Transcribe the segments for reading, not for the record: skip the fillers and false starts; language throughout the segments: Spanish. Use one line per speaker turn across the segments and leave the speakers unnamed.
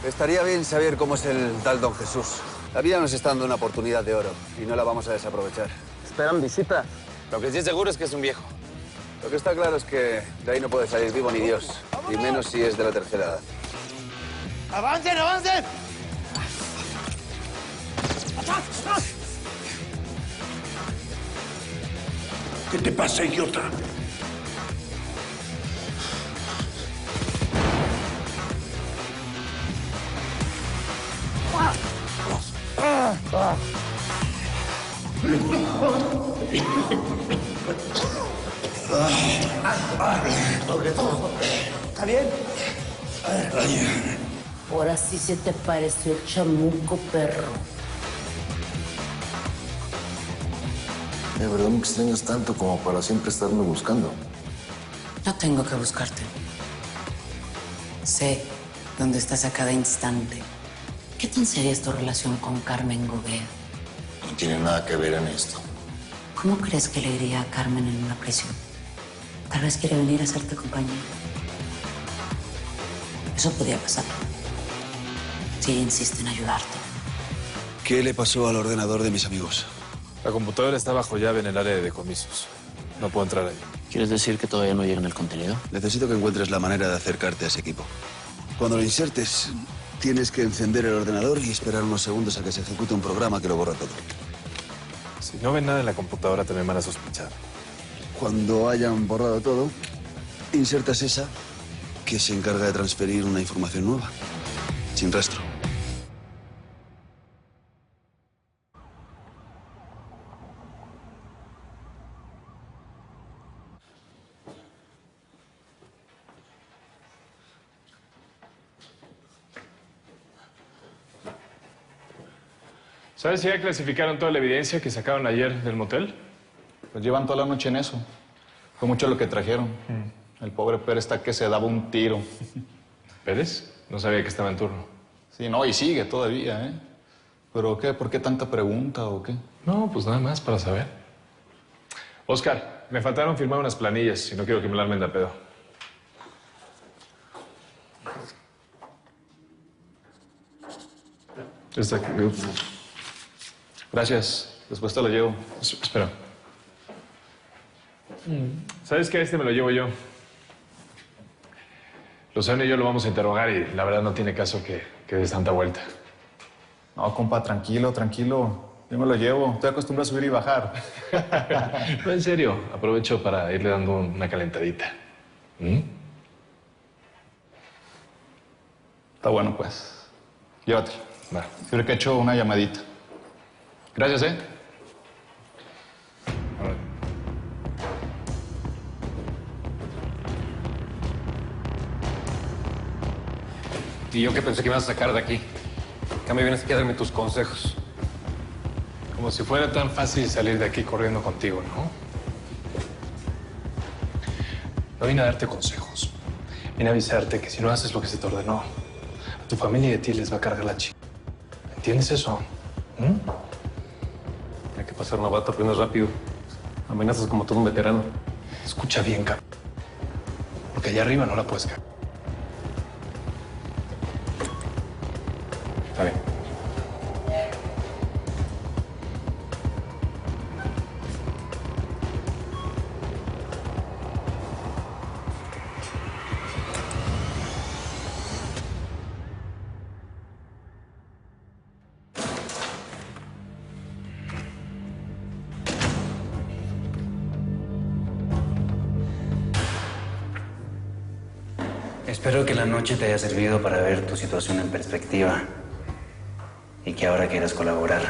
Estaría bien saber cómo es el tal Don Jesús. La vida nos está dando una oportunidad de oro y no la vamos a desaprovechar.
Esperan visita.
Lo que sí es seguro es que es un viejo.
Lo que está claro es que de ahí no puede salir vivo ni Dios, y menos si es de la tercera edad.
¡Avancen, avancen!
¿Qué te pasa, idiota?
¿Está bien?
Ahora sí se te pareció el chamuco, perro.
De verdad me extrañas tanto como para siempre estarme buscando.
No tengo que buscarte. Sé dónde estás a cada instante. ¿Qué tan seria es tu relación con Carmen Gobea?
No tiene nada que ver en esto.
¿Cómo crees que le iría a Carmen en una prisión? Tal vez quiere venir a hacerte compañía. Eso podía pasar. Si ella insiste en ayudarte.
¿Qué le pasó al ordenador de mis amigos?
La computadora está bajo llave en el área de decomisos. No puedo entrar ahí.
¿Quieres decir que todavía no llega en el contenido?
Necesito que encuentres la manera de acercarte a ese equipo. Cuando lo insertes, tienes que encender el ordenador y esperar unos segundos a que se ejecute un programa que lo borra todo.
Si no ven nada en la computadora, también van a sospechar.
Cuando hayan borrado todo, insertas esa que se encarga de transferir una información nueva, sin rastro.
¿Sabes si ya clasificaron toda la evidencia que sacaron ayer del motel?
Pues llevan toda la noche en eso. Fue mucho lo que trajeron. El pobre Pérez está que se daba un tiro.
¿Pérez? No sabía que estaba en turno.
Sí, no, y sigue todavía, ¿eh? ¿Pero qué? ¿Por qué tanta pregunta o qué?
No, pues nada más para saber. Oscar, me faltaron firmar unas planillas y no quiero que me la armen de a pedo. Está aquí.
Gracias. Después te lo llevo.
Espera. ¿Sabes qué? Este me lo llevo yo. Lozano y yo lo vamos a interrogar y la verdad no tiene caso que des tanta vuelta.
No, compa, tranquilo, tranquilo. Yo me lo llevo. Estoy acostumbrado a subir y bajar.
No, en serio. Aprovecho para irle dando una calentadita.
Está bueno, pues. Llévatelo.
Va.
Creo que he hecho una llamadita. Gracias, ¿eh?
Y yo que pensé que me ibas a sacar de aquí. En cambio vienes aquí a darme tus consejos.
Como si fuera tan fácil salir de aquí corriendo contigo, ¿no? No vine a darte consejos. Vine a avisarte que si no haces lo que se te ordenó, a tu familia y a ti les va a cargar la chica. ¿Entiendes eso?
Hay que pasar una bata, aprendes rápido. Amenazas como todo un veterano.
Escucha bien, cabrón. Porque allá arriba no la puedes cagar. Está bien.
Espero que la noche te haya servido para ver tu situación en perspectiva y que ahora quieras colaborar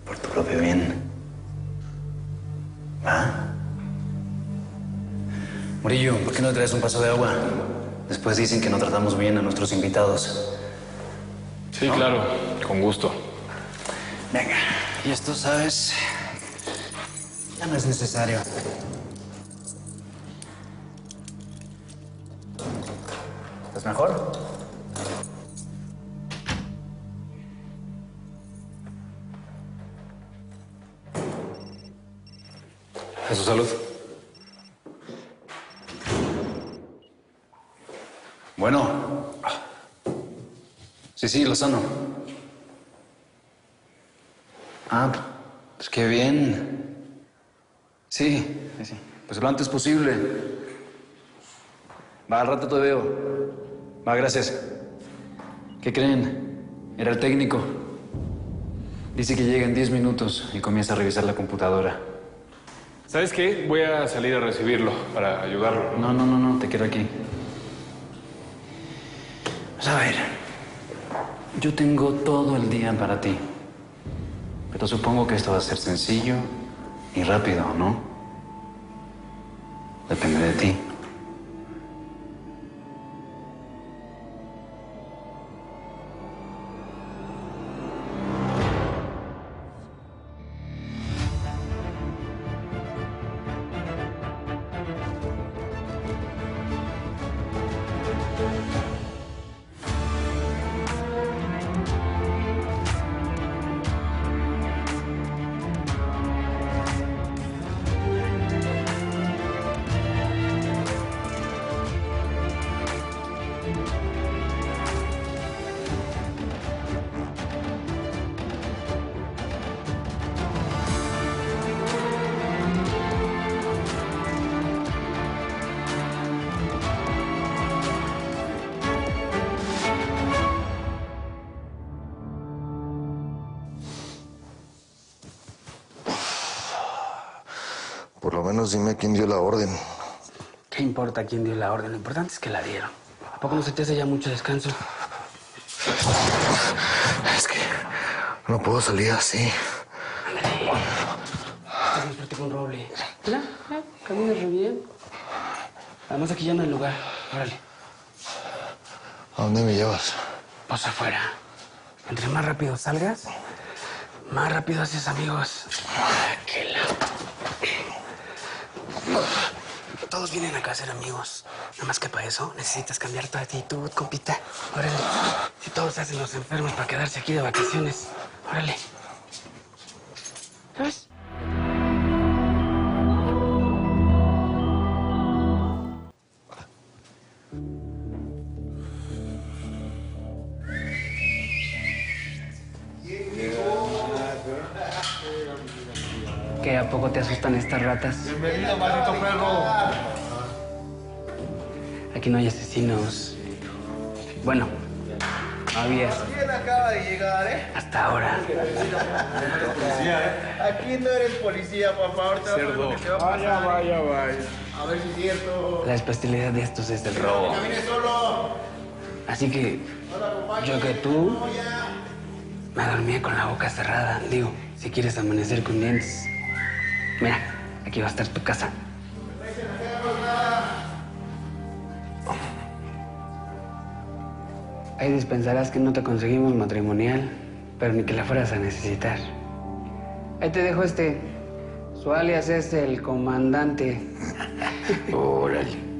por tu propio bien. ¿Va? Murillo, ¿por qué no traes un vaso de agua? Después dicen que no tratamos bien a nuestros invitados.
Sí, ¿no? Claro, con gusto.
Venga, y esto, ¿sabes? Ya no es necesario. ¿Estás mejor?
A su salud.
Bueno, sí, Lozano. Ah, pues qué bien. Sí. Pues lo antes posible. Va, al rato te veo. Va, gracias. ¿Qué creen? Era el técnico. Dice que llega en 10 minutos y comienza a revisar la computadora.
¿Sabes qué? Voy a salir a recibirlo para ayudarlo.
No, te quiero aquí. Pues a ver, yo tengo todo el día para ti. Pero supongo que esto va a ser sencillo y rápido, ¿no? Depende de ti.
Por lo menos dime quién dio la orden.
¿Qué importa quién dio la orden? Lo importante es que la dieron. ¿A poco no se te hace ya mucho descanso?
Es que no puedo salir así.
Ándale. Estás más fuerte con roble. Mira, caminas re bien. Además aquí ya no hay lugar. Órale.
¿A dónde me llevas?
Pues afuera. Entre más rápido salgas, más rápido haces amigos. ¡Qué la... Todos vienen acá a ser amigos. Nada más que para eso necesitas cambiar tu actitud, compita. Órale. Si todos se hacen los enfermos para quedarse aquí de vacaciones. Órale. ¿Sabes? ¿Qué? ¿A poco te asustan estas ratas?
Bienvenido, maldito perro.
Aquí no hay asesinos. Bueno, no había.
¿Quién acaba de llegar,
Hasta ahora.
Aquí no eres policía, papá. Ahorita vas a ver lo que te va a pasar. Vaya. A ver si es cierto.
La especialidad de estos es el robo.
Camine solo.
Así que yo que tú me dormía con la boca cerrada. Digo, si quieres amanecer con dientes. Mira, aquí va a estar tu casa. Ahí dispensarás que no te conseguimos matrimonial, pero ni que la fueras a necesitar. Ahí te dejo este. Su alias es el comandante.
Órale.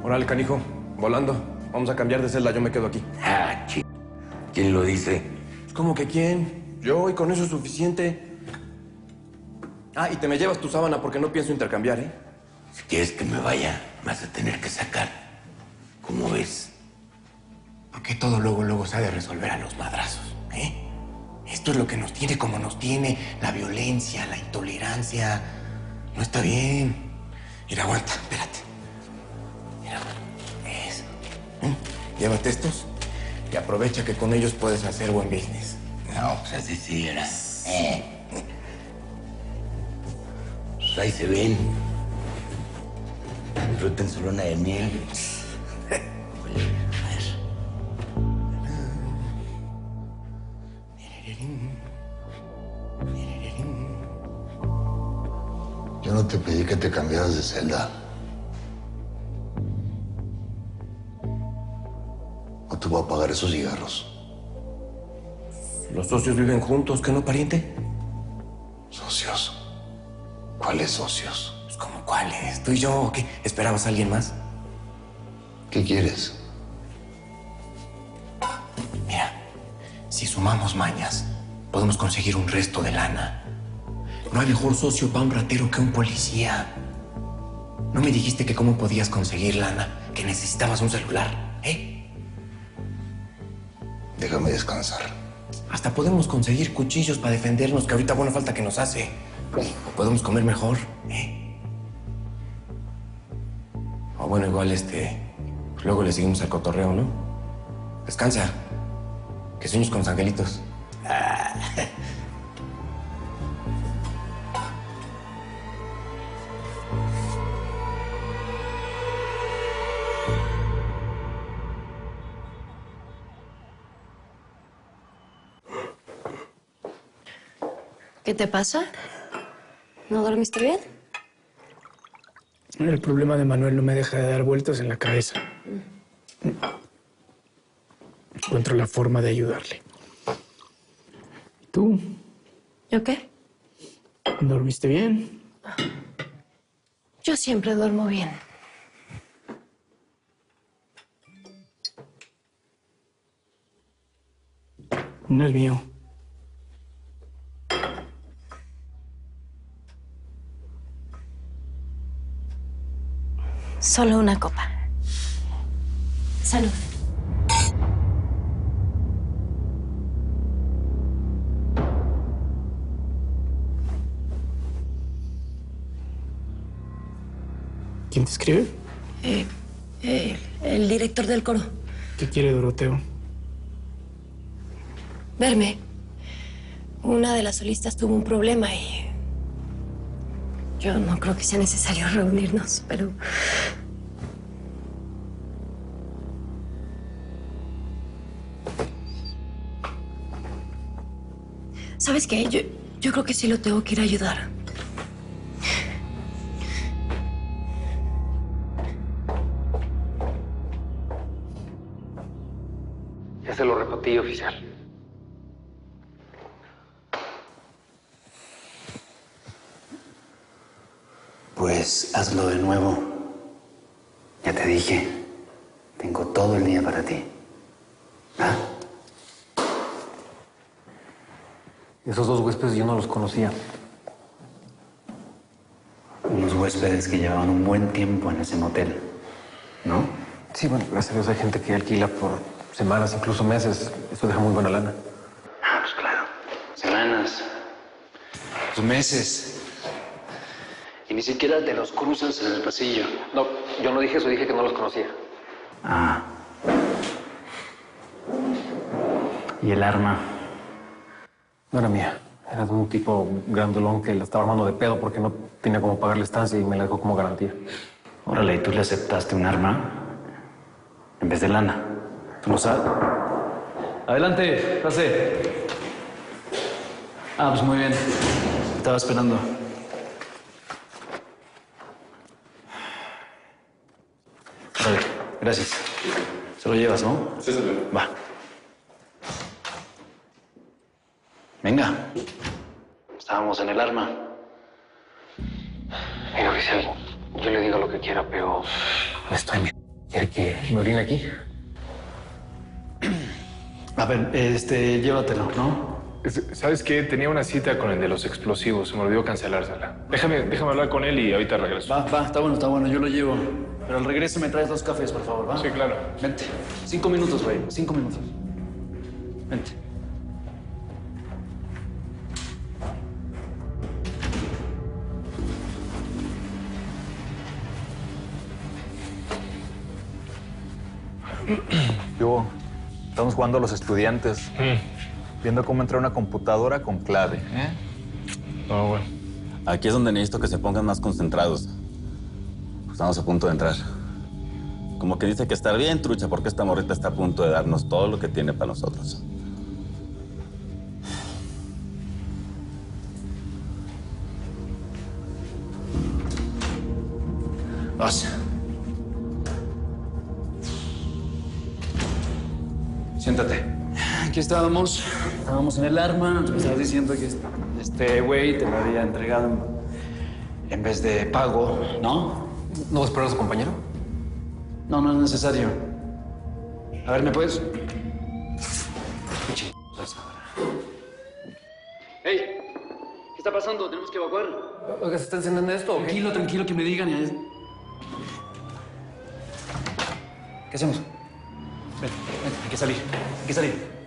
Órale, canijo. Volando. Vamos a cambiar de celda. Yo me quedo aquí.
Ah, ¿quién lo dice?
¿Cómo que quién? Yo, y con eso es suficiente. Ah, y te me llevas tu sábana porque no pienso intercambiar, ¿eh?
Si quieres que me vaya, vas a tener que sacar. ¿Cómo ves? Porque todo luego se ha de resolver a los madrazos, ¿eh? Esto es lo que nos tiene como nos tiene. La violencia, la intolerancia. No está bien. Mira, aguanta, espérate. Mira, eso. Llévate estos y aprovecha que con ellos puedes hacer buen business. No, pues así sí era. Pues ahí se ven. Disfruten su luna de miel.
Yo no te pedí que te cambiaras de celda. ¿O tú vas a pagar esos cigarros?
Los socios viven juntos, ¿qué no, pariente?
¿Socios? ¿Cuáles socios?
Pues, ¿cómo cuáles? ¿Tú y yo o qué? ¿Esperabas a alguien más?
¿Qué quieres?
Si sumamos mañas, podemos conseguir un resto de lana. No hay mejor socio para un ratero que un policía. ¿No me dijiste que cómo podías conseguir lana? Que necesitabas un celular, ¿eh?
Déjame descansar.
Hasta podemos conseguir cuchillos para defendernos, que ahorita buena falta que nos hace. O podemos comer mejor, ¿eh? O bueno, igual pues luego le seguimos al cotorreo, ¿no? Descansa. Que sueños con los angelitos.
¿Qué te pasa? ¿No dormiste bien?
El problema de Manuel no me deja de dar vueltas en la cabeza. Encuentro la forma de ayudarle. ¿Tú?
¿Yo qué?
¿Dormiste bien?
Yo siempre duermo bien.
No es mío.
Solo una copa. Salud.
¿Quién te escribe?
El director del coro.
¿Qué quiere Doroteo?
Verme. Una de las solistas tuvo un problema y... Yo no creo que sea necesario reunirnos, pero... ¿Sabes qué? Yo creo que sí lo tengo que ir a ayudar.
Ya se lo repetí, oficial.
Pues hazlo de nuevo. Ya te dije, tengo todo el día para ti. ¿Ah?
Esos dos huéspedes yo no los conocía.
Unos huéspedes que llevaban un buen tiempo en ese motel, ¿no?
Sí, bueno, gracias a Dios hay gente que alquila por semanas, incluso meses. Eso deja muy buena lana.
Ah, pues claro. Semanas. Pues meses. Y ni siquiera te los cruzas en el pasillo.
No, yo no dije eso, dije que no los conocía.
Ah. ¿Y el arma?
No era mía. Era de un tipo grandolón que la estaba armando de pedo porque no tenía cómo pagar la estancia y me la dejó como garantía.
Órale, ¿y tú le aceptaste un arma en vez de lana? ¿Tú lo sabes?
Adelante, pase.
Ah, pues muy bien.
Estaba esperando.
Vale, gracias. Se lo llevas, ¿no?
Sí, señor.
Va. Venga. Estábamos en el arma.
Mira, oficial, yo le digo lo que quiera, pero estoy bien. ¿Quiere que me orine aquí?
A ver, llévatelo, ¿no? ¿Sabes qué? Tenía una cita con el de los explosivos. Se me olvidó cancelársela. Déjame hablar con él y ahorita regreso.
Va, está bueno. Yo lo llevo. Pero al regreso me traes 2 cafés, por favor, ¿va?
Sí, claro.
Vente. 5 minutos, güey. 5 minutos. Vente.
Estamos jugando a los estudiantes. Viendo cómo entrar a una computadora con clave, ¿eh?
No, bueno.
Aquí es donde necesito que se pongan más concentrados. Estamos a punto de entrar. Como que dice que estar bien, trucha, porque esta morrita está a punto de darnos todo lo que tiene para nosotros.
Vas. Siéntate. Aquí estábamos en el arma. Me estabas diciendo que este güey te lo había entregado en vez de pago, ¿no?
¿No vas a esperar a su compañero?
No, no es necesario. A ver, ¿me puedes?
está pasando? Tenemos que evacuar.
Oiga, ¿se está encendiendo esto o qué?
Tranquilo, tranquilo, que me digan. ¿Qué hacemos? Ven, hay que salir, hay que salir.